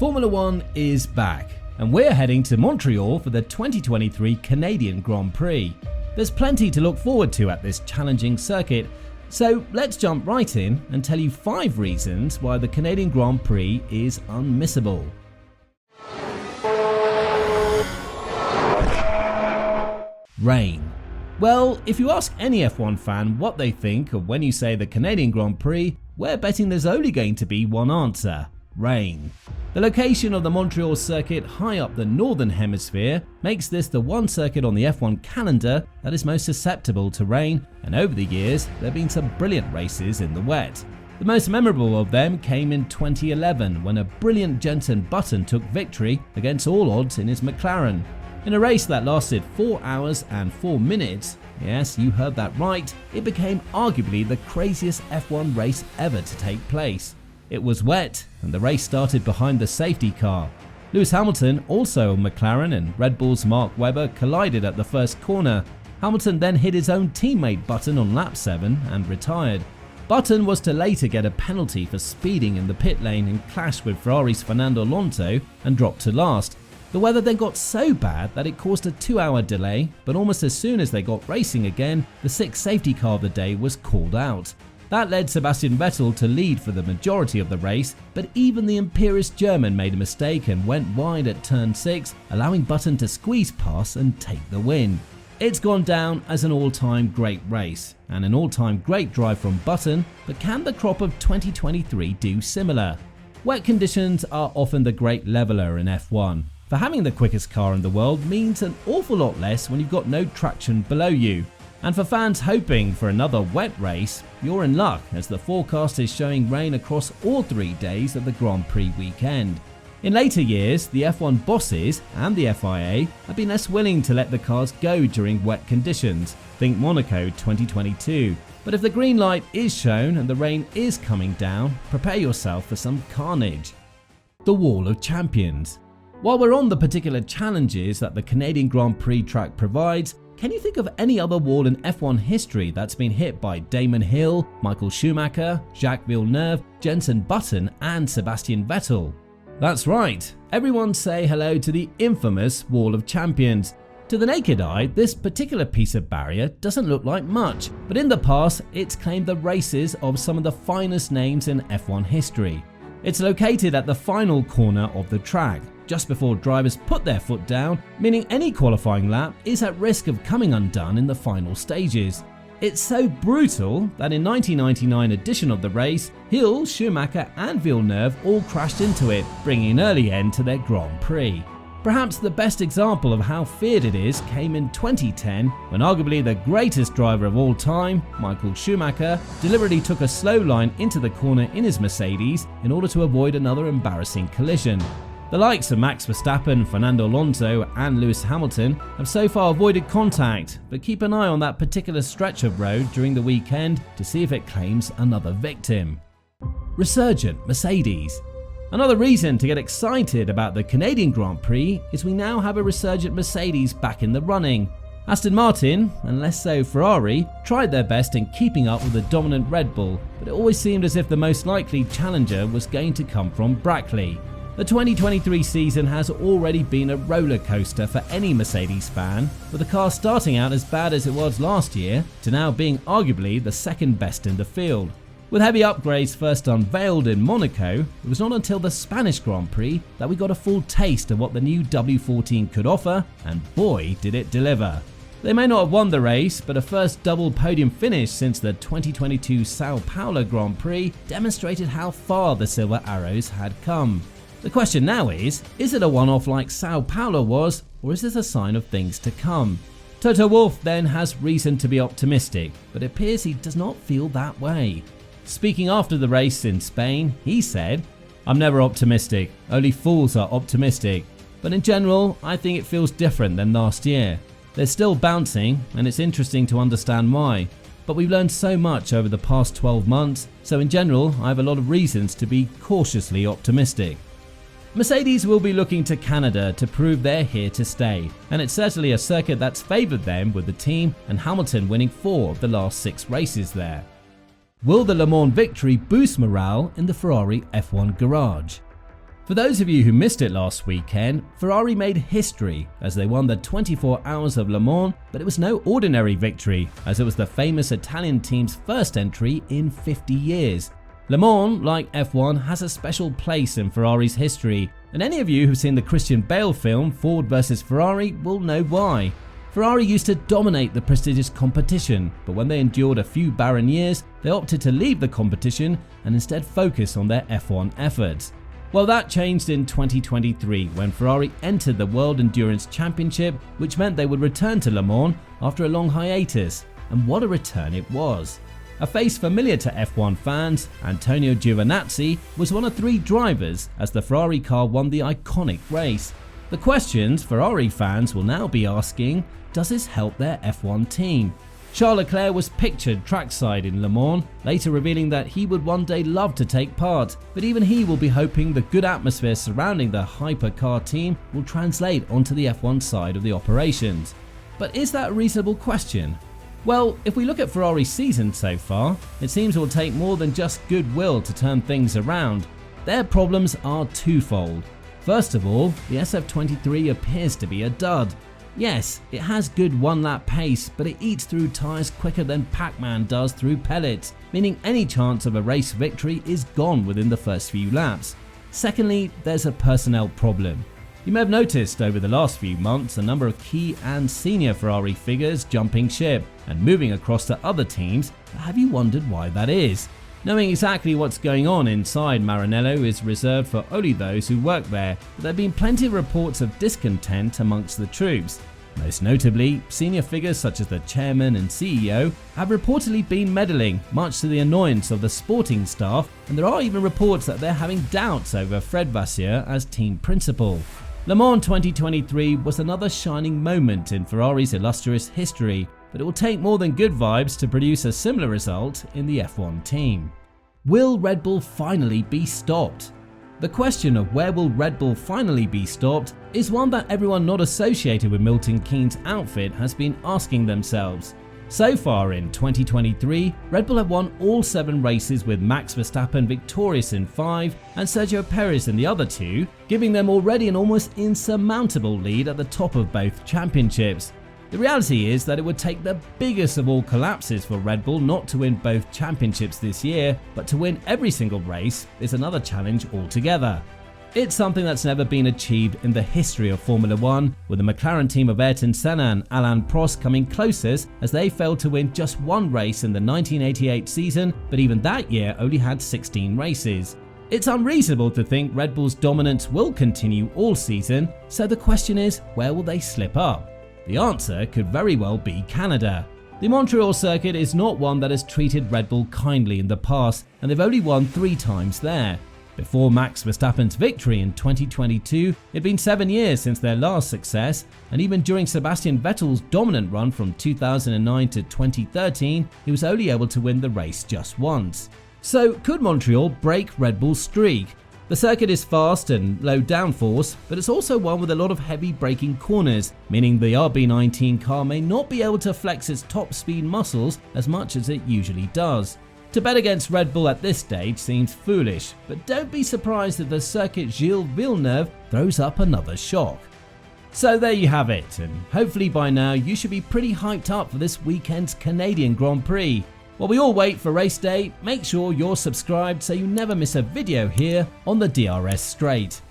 Formula 1 is back, and we're heading to Montreal for the 2023 Canadian Grand Prix. There's plenty to look forward to at this challenging circuit, so let's jump right in and tell you 5 reasons why the Canadian Grand Prix is unmissable. Rain. Well, if you ask any F1 fan what they think of when you say the Canadian Grand Prix, we're betting there's only going to be one answer: rain. The location of the Montreal circuit high up the northern hemisphere makes this the one circuit on the F1 calendar that is most susceptible to rain, and over the years there have been some brilliant races in the wet. The most memorable of them came in 2011 when a brilliant Jenson Button took victory against all odds in his McLaren. In a race that lasted 4 hours and 4 minutes, yes, you heard that right, it became arguably the craziest F1 race ever to take place. It was wet, and the race started behind the safety car. Lewis Hamilton, also of McLaren, and Red Bull's Mark Webber collided at the first corner. Hamilton then hit his own teammate Button on lap 7 and retired. Button was to later get a penalty for speeding in the pit lane and clashed with Ferrari's Fernando Alonso and dropped to last. The weather then got so bad that it caused a 2-hour delay, but almost as soon as they got racing again, the 6th safety car of the day was called out. That led Sebastian Vettel to lead for the majority of the race, but even the imperious German made a mistake and went wide at turn 6, allowing Button to squeeze past and take the win. It's gone down as an all-time great race, and an all-time great drive from Button, but can the crop of 2023 do similar? Wet conditions are often the great leveler in F1. For having the quickest car in the world means an awful lot less when you've got no traction below you. And for fans hoping for another wet race, you're in luck as the forecast is showing rain across all 3 days of the Grand Prix weekend. In later years, the F1 bosses and the FIA have been less willing to let the cars go during wet conditions. Think Monaco 2022. But if the green light is shown and the rain is coming down, prepare yourself for some carnage. The Wall of Champions. While we're on the particular challenges that the Canadian Grand Prix track provides, can you think of any other wall in F1 history that's been hit by Damon Hill, Michael Schumacher, Jacques Villeneuve, Jenson Button and Sebastian Vettel? That's right, everyone say hello to the infamous Wall of Champions. To the naked eye, this particular piece of barrier doesn't look like much, but in the past it's claimed the races of some of the finest names in F1 history. It's located at the final corner of the track, just before drivers put their foot down, meaning any qualifying lap is at risk of coming undone in the final stages. It's so brutal that in 1999 edition of the race, Hill, Schumacher and Villeneuve all crashed into it, bringing an early end to their Grand Prix. Perhaps the best example of how feared it is came in 2010 when arguably the greatest driver of all time, Michael Schumacher, deliberately took a slow line into the corner in his Mercedes in order to avoid another embarrassing collision. The likes of Max Verstappen, Fernando Alonso and Lewis Hamilton have so far avoided contact, but keep an eye on that particular stretch of road during the weekend to see if it claims another victim. Resurgent Mercedes. Another reason to get excited about the Canadian Grand Prix is we now have a Resurgent Mercedes back in the running. Aston Martin, and less so Ferrari, tried their best in keeping up with the dominant Red Bull, but it always seemed as if the most likely challenger was going to come from Brackley. The 2023 season has already been a roller coaster for any Mercedes fan, with the car starting out as bad as it was last year to now being arguably the second best in the field. With heavy upgrades first unveiled in Monaco, it was not until the Spanish Grand Prix that we got a full taste of what the new W14 could offer, and boy did it deliver. They may not have won the race, but a first double podium finish since the 2022 Sao Paulo Grand Prix demonstrated how far the Silver Arrows had come. The question now is it a one-off like Sao Paulo was, or is this a sign of things to come? Toto Wolff then has reason to be optimistic, but it appears he does not feel that way. Speaking after the race in Spain, he said, "I'm never optimistic, only fools are optimistic, but in general I think it feels different than last year. They're still bouncing and it's interesting to understand why, but we've learned so much over the past 12 months, so in general I have a lot of reasons to be cautiously optimistic." Mercedes will be looking to Canada to prove they're here to stay, and it's certainly a circuit that's favoured them with the team and Hamilton winning 4 of the last 6 races there. Will the Le Mans victory boost morale in the Ferrari F1 garage? For those of you who missed it last weekend, Ferrari made history as they won the 24 Hours of Le Mans, but it was no ordinary victory as it was the famous Italian team's first entry in 50 years. Le Mans, like F1, has a special place in Ferrari's history, and any of you who've seen the Christian Bale film Ford vs Ferrari will know why. Ferrari used to dominate the prestigious competition, but when they endured a few barren years, they opted to leave the competition and instead focus on their F1 efforts. Well, that changed in 2023 when Ferrari entered the World Endurance Championship, which meant they would return to Le Mans after a long hiatus, and what a return it was. A face familiar to F1 fans, Antonio Giovinazzi was one of 3 drivers as the Ferrari car won the iconic race. The questions Ferrari fans will now be asking, does this help their F1 team? Charles Leclerc was pictured trackside in Le Mans, later revealing that he would one day love to take part, but even he will be hoping the good atmosphere surrounding the hypercar team will translate onto the F1 side of the operations. But is that a reasonable question? Well, if we look at Ferrari's season so far, it seems it will take more than just goodwill to turn things around. Their problems are twofold. First of all, the SF23 appears to be a dud. Yes, it has good one-lap pace, but it eats through tyres quicker than Pac-Man does through pellets, meaning any chance of a race victory is gone within the first few laps. Secondly, there's a personnel problem. You may have noticed over the last few months a number of key and senior Ferrari figures jumping ship and moving across to other teams, but have you wondered why that is? Knowing exactly what's going on inside Maranello is reserved for only those who work there, but there have been plenty of reports of discontent amongst the troops. Most notably, senior figures such as the chairman and CEO have reportedly been meddling, much to the annoyance of the sporting staff, and there are even reports that they're having doubts over Fred Vasseur as team principal. Le Mans 2023 was another shining moment in Ferrari's illustrious history, but it will take more than good vibes to produce a similar result in the F1 team. Will Red Bull finally be stopped? The question of where will Red Bull finally be stopped is one that everyone not associated with Milton Keynes' outfit has been asking themselves. So far in 2023, Red Bull have won all 7 races with Max Verstappen victorious in 5 and Sergio Perez in the other 2, giving them already an almost insurmountable lead at the top of both championships. The reality is that it would take the biggest of all collapses for Red Bull not to win both championships this year, but to win every single race is another challenge altogether. It's something that's never been achieved in the history of Formula 1, with the McLaren team of Ayrton Senna and Alain Prost coming closest as they failed to win just 1 race in the 1988 season, but even that year only had 16 races. It's unreasonable to think Red Bull's dominance will continue all season, so the question is, where will they slip up? The answer could very well be Canada. The Montreal circuit is not one that has treated Red Bull kindly in the past, and they've only won 3 times there. Before Max Verstappen's victory in 2022, it'd been 7 years since their last success, and even during Sebastian Vettel's dominant run from 2009 to 2013, he was only able to win the race just once. So could Montreal break Red Bull's streak? The circuit is fast and low downforce, but it's also one with a lot of heavy braking corners, meaning the RB19 car may not be able to flex its top speed muscles as much as it usually does. To bet against Red Bull at this stage seems foolish, but don't be surprised if the circuit Gilles Villeneuve throws up another shock. So there you have it, and hopefully by now you should be pretty hyped up for this weekend's Canadian Grand Prix. While we all wait for race day, make sure you're subscribed so you never miss a video here on the DRS Straight.